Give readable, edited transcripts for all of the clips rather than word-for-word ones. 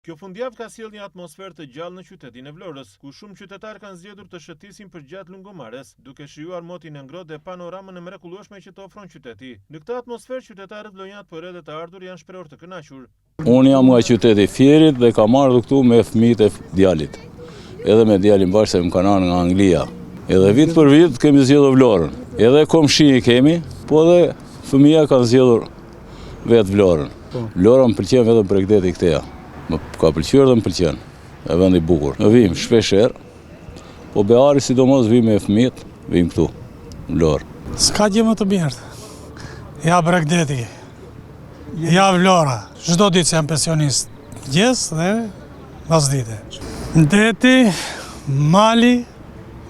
Kjo fundjavë ka sjellë një atmosferë të gjallë në qytetin e Vlorës, ku shumë qytetarë kanë zgjedhur të shëtisin përgjatë lungëmarrjes, duke shijuar motin e ngrohtë dhe panoramën e mrekullueshme që të ofron qyteti. Në këtë atmosferë qytetarët vlonjat por edhe të ardhur janë shprehur të kënaqur. Unë jam nga qyteti Fierit dhe kam ardhur këtu me fëmijët e djalit. Edhe me djalin bashkë se më kanë ardhur nga Anglia. Edhe vit për vit kemi zgjedhur Vlorën. Edhe komshi kemi, po edhe fëmia ka zgjedhur vetë Vlorën. Vlora më pëlqen vetëm për qyteti këteja. Më ka pëlqyer dhe më pëlqen. E vend i bukur. Ne vim shpeshherë, po beari sidomos vim me fëmijët, vim këtu, në Vlorë. S'ka gjë më të mirë. Ja Bregdeti, ja Vlora. Çdo ditë jam pensionist. Mëngjes dhe pasdite. Deti, mali,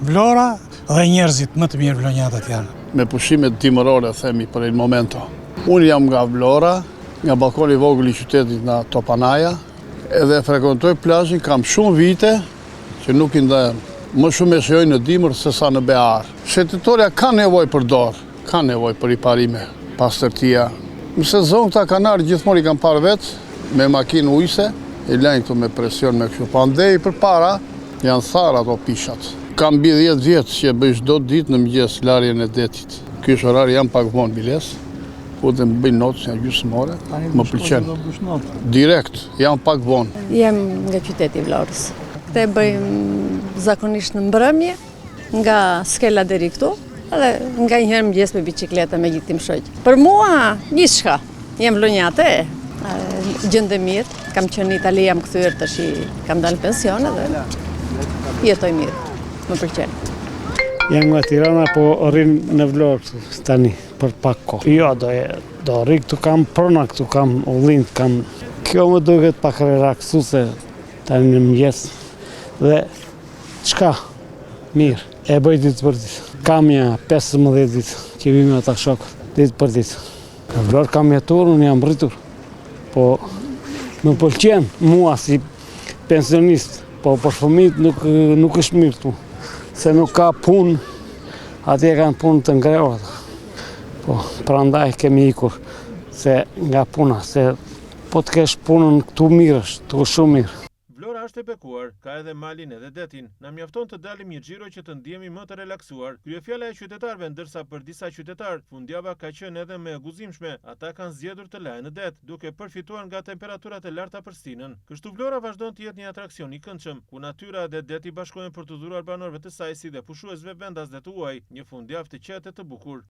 Vlora dhe njerëzit më të mirë vlonjatët janë. Me pushimet dimërore, themi për il momento. Unë jam nga Vlora, nga balkoni i vogël i qytetit nga Topanaja, edhe frekuentoj plazhin kam shumë vite që nuk i ndajem. Më shumë e shijoj në dimër se sa në bear. Shëtitoria ka nevojë për dorë, ka nevojë për riparime, pastërtia. Në sezon këta kanarë gjithmonë i kam parë vetë me makinë ujëse, i lajnë këtu me presion me kështu. Pandej përpara janë tharë ato pishat. Kam mbi 10 vjetë që bëj çdo ditë në mëngjes larjen e detit. Ky është orari jam pak vonë biles. Po dhe më bëjnë notë, që janë gjysmore, më pëlqen. Direkt, jam pak vonë. Jem nga qyteti Vlorës. Këte bëjmë zakonisht në mbrëmje, nga skela deri këtu, edhe nga njëherë mëngjes me bicikleta me gjithim shoq. Për mua, gjithçka. Jem vlonjate, gjendë mirë, kam qenë në Itali, jam kthyer tash, kam dalë pension edhe jetoj mirë, më pëlqen. Jam nga Tirana, po rrin në Vlorë tani për pak kohë. Jo, do rri këtu kam prona, këtu kam ullind, kam. Kjo më duket pak relaksuese tani në mëngjes. Dhe çka? Mirë. E bëj ditë për ditë. Kam ja 15 ditë që vim me ata shokët, ditë për ditë. Në Vlorë kam jetuar, unë jam rritur. Po më pëlqen mua si pensionist, po për fëmijët nuk është mirë këtu. Se nuk ka punë, atje kanë punë të ngrehur. Po, prandaj kemi ikur se nga puna, se po të kesh punën këtu mirë është, këtu shumë mirë. Vlora është e bekuar, ka edhe malin edhe detin. Na mjafton të dalim një xhiro që të ndihemi më të relaksuar. Kryefjala e qytetarëve, ndërsa për disa qytetar, fundjava ka qenë edhe më e guzimshme. Ata kanë zgjedhur të lajnë në det, duke përfituar nga temperaturat e larta për stinën. Kështu Vlora vazhdon të jetë një atraksion i këndshëm, ku natyra dhe deti bashkohen për të dhuruar banorëve të saj si dhe pushuesve vendas dhe të huaj, një fundjavë të qetë të bukur.